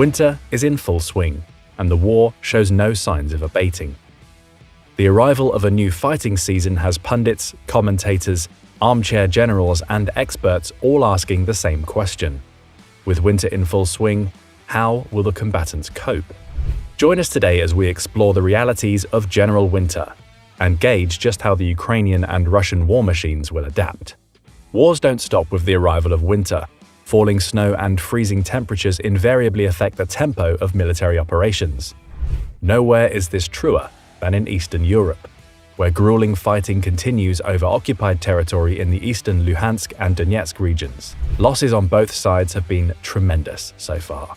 Winter is in full swing, and the war shows no signs of abating. The arrival of a new fighting season has pundits, commentators, armchair generals, and experts all asking the same question. With winter in full swing, how will the combatants cope? Join us today as we explore the realities of general winter and gauge just how the Ukrainian and Russian war machines will adapt. Wars don't stop with the arrival of winter. Falling snow and freezing temperatures invariably affect the tempo of military operations. Nowhere is this truer than in Eastern Europe, where grueling fighting continues over occupied territory in the eastern Luhansk and Donetsk regions. Losses on both sides have been tremendous so far.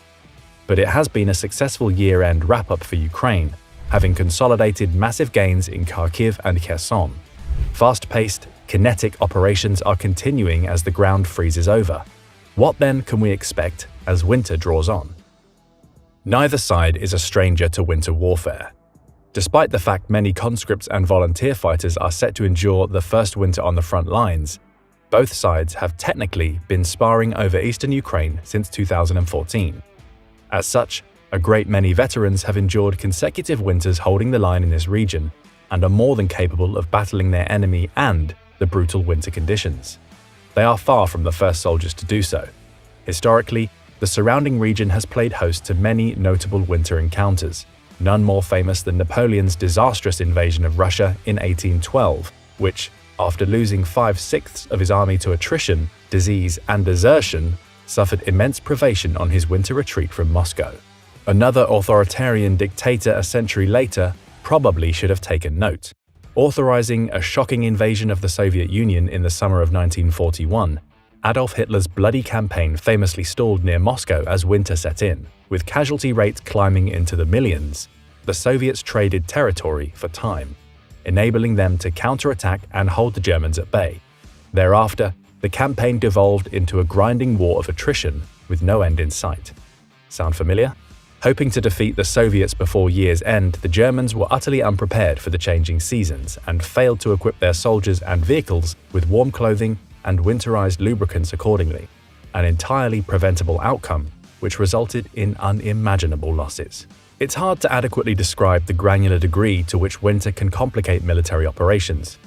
But it has been a successful year-end wrap-up for Ukraine, having consolidated massive gains in Kharkiv and Kherson. Fast-paced, kinetic operations are continuing as the ground freezes over. What then can we expect as winter draws on? Neither side is a stranger to winter warfare. Despite the fact many conscripts and volunteer fighters are set to endure the first winter on the front lines, both sides have technically been sparring over eastern Ukraine since 2014. As such, a great many veterans have endured consecutive winters holding the line in this region and are more than capable of battling their enemy and the brutal winter conditions. They are far from the first soldiers to do so. Historically, the surrounding region has played host to many notable winter encounters, none more famous than Napoleon's disastrous invasion of Russia in 1812, which, after losing 5/6 of his army to attrition, disease, and desertion, suffered immense privation on his winter retreat from Moscow. Another authoritarian dictator a century later probably should have taken note. Authorizing a shocking invasion of the Soviet Union in the summer of 1941, Adolf Hitler's bloody campaign famously stalled near Moscow as winter set in. With casualty rates climbing into the millions, the Soviets traded territory for time, enabling them to counterattack and hold the Germans at bay. Thereafter, the campaign devolved into a grinding war of attrition with no end in sight. Sound familiar? Hoping to defeat the Soviets before year's end, the Germans were utterly unprepared for the changing seasons and failed to equip their soldiers and vehicles with warm clothing and winterized lubricants accordingly, an entirely preventable outcome which resulted in unimaginable losses. It's hard to adequately describe the granular degree to which winter can complicate military operations.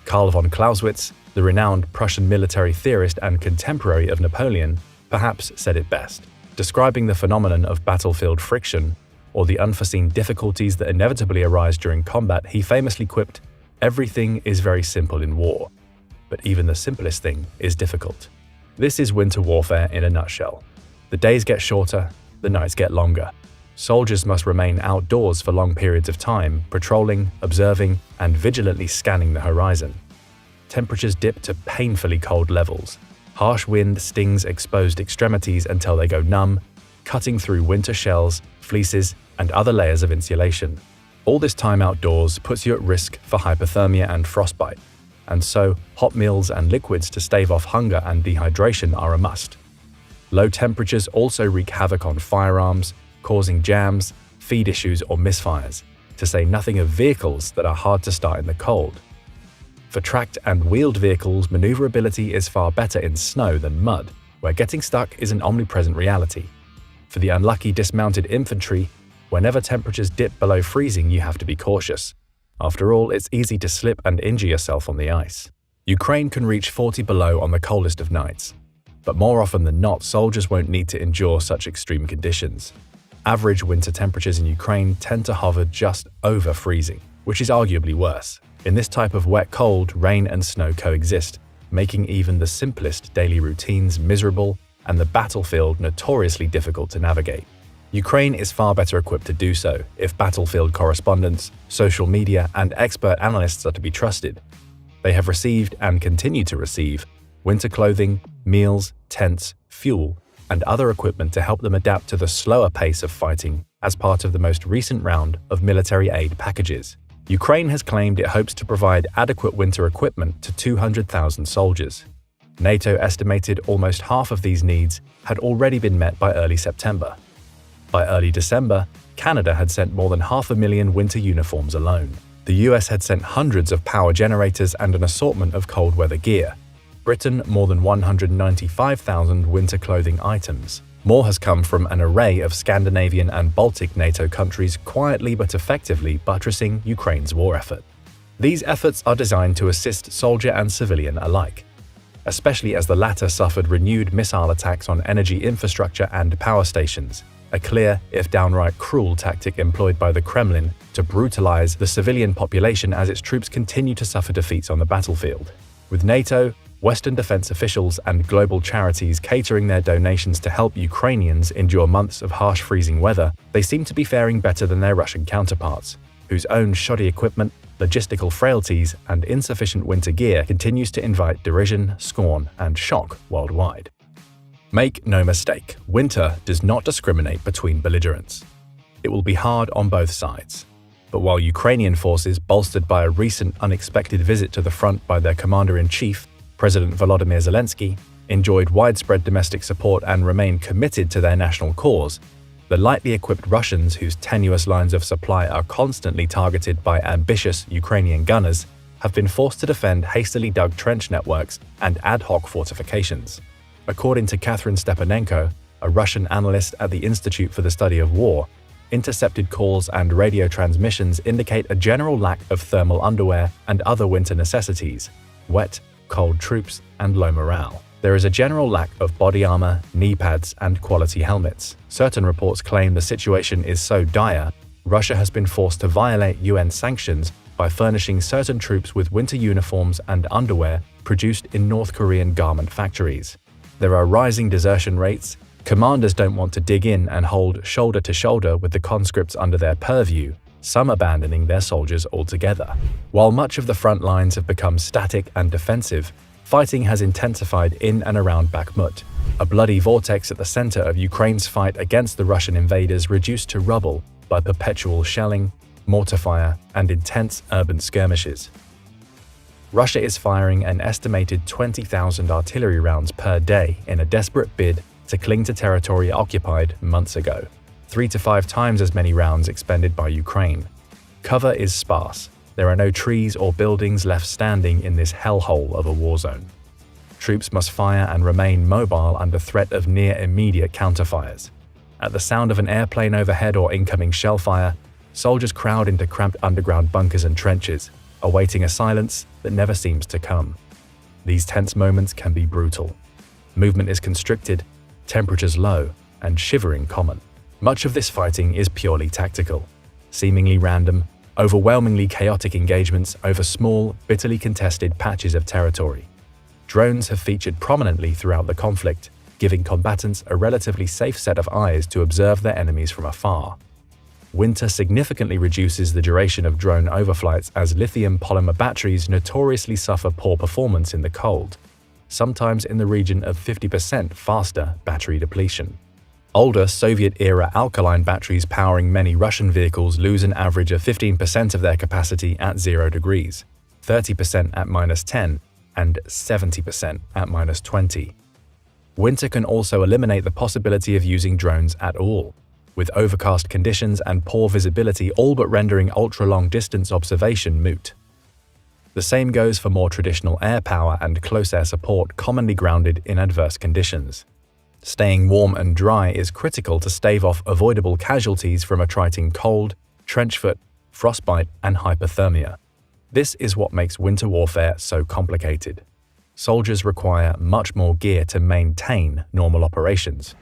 Karl von Clausewitz, the renowned Prussian military theorist and contemporary of Napoleon, perhaps said it best. Describing the phenomenon of battlefield friction, or the unforeseen difficulties that inevitably arise during combat, he famously quipped, "Everything is very simple in war, but even the simplest thing is difficult." This is winter warfare in a nutshell. The days get shorter, the nights get longer. Soldiers must remain outdoors for long periods of time, patrolling, observing, and vigilantly scanning the horizon. Temperatures dip to painfully cold levels. Harsh wind stings exposed extremities until they go numb, cutting through winter shells, fleeces, and other layers of insulation. All this time outdoors puts you at risk for hypothermia and frostbite, and so hot meals and liquids to stave off hunger and dehydration are a must. Low temperatures also wreak havoc on firearms, causing jams, feed issues, or misfires, to say nothing of vehicles that are hard to start in the cold. For tracked and wheeled vehicles, maneuverability is far better in snow than mud, where getting stuck is an omnipresent reality. For the unlucky dismounted infantry, whenever temperatures dip below freezing, you have to be cautious. After all, it's easy to slip and injure yourself on the ice. Ukraine can reach 40 below on the coldest of nights, but more often than not, soldiers won't need to endure such extreme conditions. Average winter temperatures in Ukraine tend to hover just over freezing, which is arguably worse. In this type of wet cold, rain and snow coexist, making even the simplest daily routines miserable and the battlefield notoriously difficult to navigate. Ukraine is far better equipped to do so if battlefield correspondents, social media, and expert analysts are to be trusted. They have received and continue to receive winter clothing, meals, tents, fuel, and other equipment to help them adapt to the slower pace of fighting as part of the most recent round of military aid packages. Ukraine has claimed it hopes to provide adequate winter equipment to 200,000 soldiers. NATO estimated almost half of these needs had already been met by early September. By early December, Canada had sent more than 500,000 winter uniforms alone. The US had sent hundreds of power generators and an assortment of cold weather gear. Britain more than 195,000 winter clothing items. More has come from an array of Scandinavian and Baltic NATO countries quietly but effectively buttressing Ukraine's war effort. These efforts are designed to assist soldier and civilian alike, especially as the latter suffered renewed missile attacks on energy infrastructure and power stations, a clear, if downright cruel tactic employed by the Kremlin to brutalize the civilian population as its troops continue to suffer defeats on the battlefield. With NATO, Western defense officials and global charities catering their donations to help Ukrainians endure months of harsh freezing weather, they seem to be faring better than their Russian counterparts, whose own shoddy equipment, logistical frailties, and insufficient winter gear continues to invite derision, scorn, and shock worldwide. Make no mistake, winter does not discriminate between belligerents. It will be hard on both sides. But while Ukrainian forces, bolstered by a recent unexpected visit to the front by their commander-in-chief, President Volodymyr Zelensky, enjoyed widespread domestic support and remain committed to their national cause, the lightly equipped Russians, whose tenuous lines of supply are constantly targeted by ambitious Ukrainian gunners, have been forced to defend hastily dug trench networks and ad hoc fortifications. According to Catherine Stepanenko, a Russian analyst at the Institute for the Study of War, intercepted calls and radio transmissions indicate a general lack of thermal underwear and other winter necessities, wet, cold troops, and low morale. There is a general lack of body armor, knee pads, and quality helmets. Certain reports claim the situation is so dire, Russia has been forced to violate UN sanctions by furnishing certain troops with winter uniforms and underwear produced in North Korean garment factories. There are rising desertion rates. Commanders don't want to dig in and hold shoulder to shoulder with the conscripts under their purview, some abandoning their soldiers altogether. While much of the front lines have become static and defensive, fighting has intensified in and around Bakhmut, a bloody vortex at the center of Ukraine's fight against the Russian invaders reduced to rubble by perpetual shelling, mortar fire, and intense urban skirmishes. Russia is firing an estimated 20,000 artillery rounds per day in a desperate bid to cling to territory occupied months ago, 3 to 5 times as many rounds expended by Ukraine. Cover is sparse. There are no trees or buildings left standing in this hellhole of a war zone. Troops must fire and remain mobile under threat of near-immediate counterfires. At the sound of an airplane overhead or incoming shell fire, soldiers crowd into cramped underground bunkers and trenches, awaiting a silence that never seems to come. These tense moments can be brutal. Movement is constricted, temperatures low, and shivering common. Much of this fighting is purely tactical, seemingly random, overwhelmingly chaotic engagements over small, bitterly contested patches of territory. Drones have featured prominently throughout the conflict, giving combatants a relatively safe set of eyes to observe their enemies from afar. Winter significantly reduces the duration of drone overflights as lithium polymer batteries notoriously suffer poor performance in the cold, sometimes in the region of 50% faster battery depletion. Older Soviet-era alkaline batteries powering many Russian vehicles lose an average of 15% of their capacity at 0 degrees, 30% at -10, and 70% at -20. Winter can also eliminate the possibility of using drones at all, with overcast conditions and poor visibility all but rendering ultra-long distance observation moot. The same goes for more traditional air power and close air support commonly grounded in adverse conditions. Staying warm and dry is critical to stave off avoidable casualties from attriting cold, trench foot, frostbite, and hypothermia. This is what makes winter warfare so complicated. Soldiers require much more gear to maintain normal operations.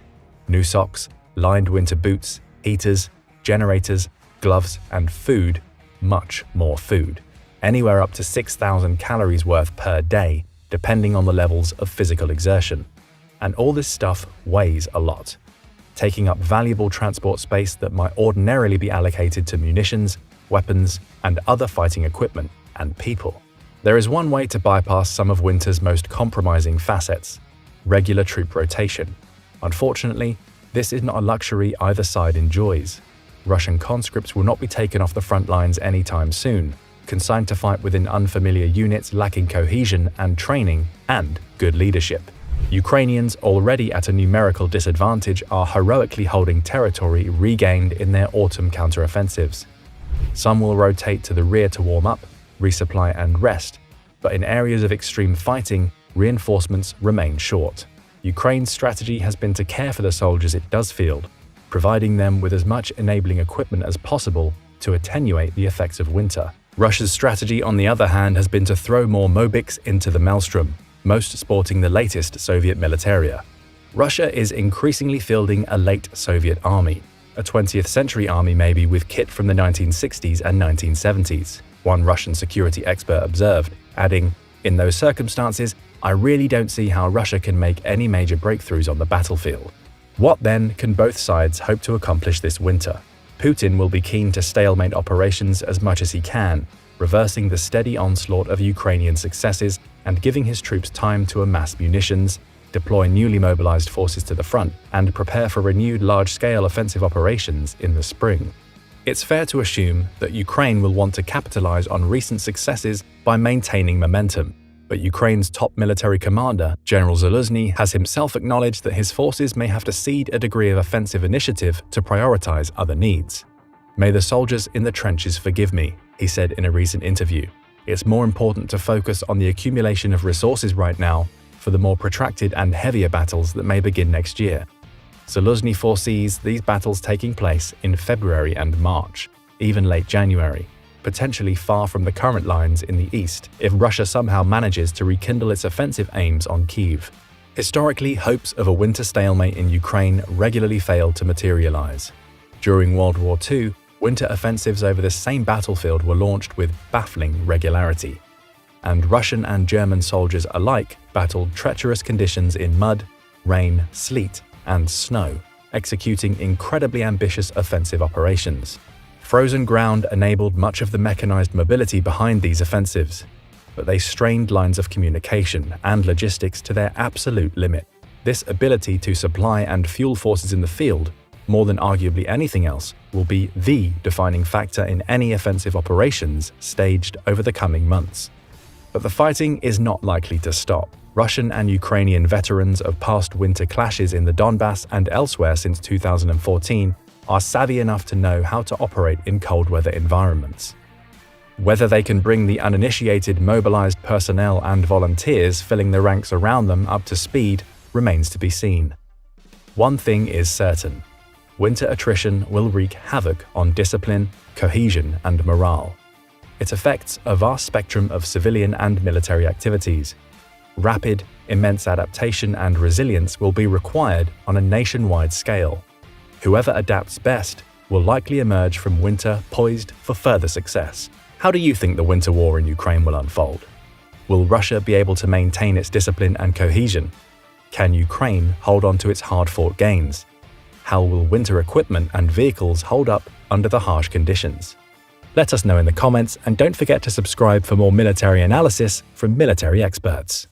New socks, lined winter boots, heaters, generators, gloves, and food, much more food. Anywhere up to 6,000 calories worth per day, depending on the levels of physical exertion. And all this stuff weighs a lot, taking up valuable transport space that might ordinarily be allocated to munitions, weapons, and other fighting equipment and people. There is one way to bypass some of winter's most compromising facets: regular troop rotation. Unfortunately, this is not a luxury either side enjoys. Russian conscripts will not be taken off the front lines anytime soon, consigned to fight within unfamiliar units lacking cohesion and training and good leadership. Ukrainians, already at a numerical disadvantage, are heroically holding territory regained in their autumn counteroffensives. Some will rotate to the rear to warm up, resupply and rest, but in areas of extreme fighting, reinforcements remain short. Ukraine's strategy has been to care for the soldiers it does field, providing them with as much enabling equipment as possible to attenuate the effects of winter. Russia's strategy, on the other hand, has been to throw more Mobics into the maelstrom, most sporting the latest Soviet militaria. Russia is increasingly fielding a late Soviet army, a 20th century army maybe with kit from the 1960s and 1970s, one Russian security expert observed, adding, "In those circumstances, I really don't see how Russia can make any major breakthroughs on the battlefield." What then can both sides hope to accomplish this winter? Putin will be keen to stalemate operations as much as he can, reversing the steady onslaught of Ukrainian successes and giving his troops time to amass munitions, deploy newly mobilized forces to the front, and prepare for renewed large-scale offensive operations in the spring. It's fair to assume that Ukraine will want to capitalize on recent successes by maintaining momentum, but Ukraine's top military commander, General Zaluzhny, has himself acknowledged that his forces may have to cede a degree of offensive initiative to prioritize other needs. "May the soldiers in the trenches forgive me," he said in a recent interview. "It's more important to focus on the accumulation of resources right now for the more protracted and heavier battles that may begin next year." Zaluzhny foresees these battles taking place in February and March, even late January, potentially far from the current lines in the east if Russia somehow manages to rekindle its offensive aims on Kyiv. Historically, hopes of a winter stalemate in Ukraine regularly failed to materialize. During World War II, winter offensives over this same battlefield were launched with baffling regularity, and Russian and German soldiers alike battled treacherous conditions in mud, rain, sleet, and snow, executing incredibly ambitious offensive operations. Frozen ground enabled much of the mechanized mobility behind these offensives, but they strained lines of communication and logistics to their absolute limit. This ability to supply and fuel forces in the field, more than arguably anything else, will be the defining factor in any offensive operations staged over the coming months. But the fighting is not likely to stop. Russian and Ukrainian veterans of past winter clashes in the Donbass and elsewhere since 2014 are savvy enough to know how to operate in cold weather environments. Whether they can bring the uninitiated mobilized personnel and volunteers filling the ranks around them up to speed remains to be seen. One thing is certain: winter attrition will wreak havoc on discipline, cohesion, and morale. It affects a vast spectrum of civilian and military activities. Rapid, immense adaptation and resilience will be required on a nationwide scale. Whoever adapts best will likely emerge from winter poised for further success. How do you think the winter war in Ukraine will unfold? Will Russia be able to maintain its discipline and cohesion? Can Ukraine hold on to its hard-fought gains? How will winter equipment and vehicles hold up under the harsh conditions? Let us know in the comments, and don't forget to subscribe for more military analysis from military experts.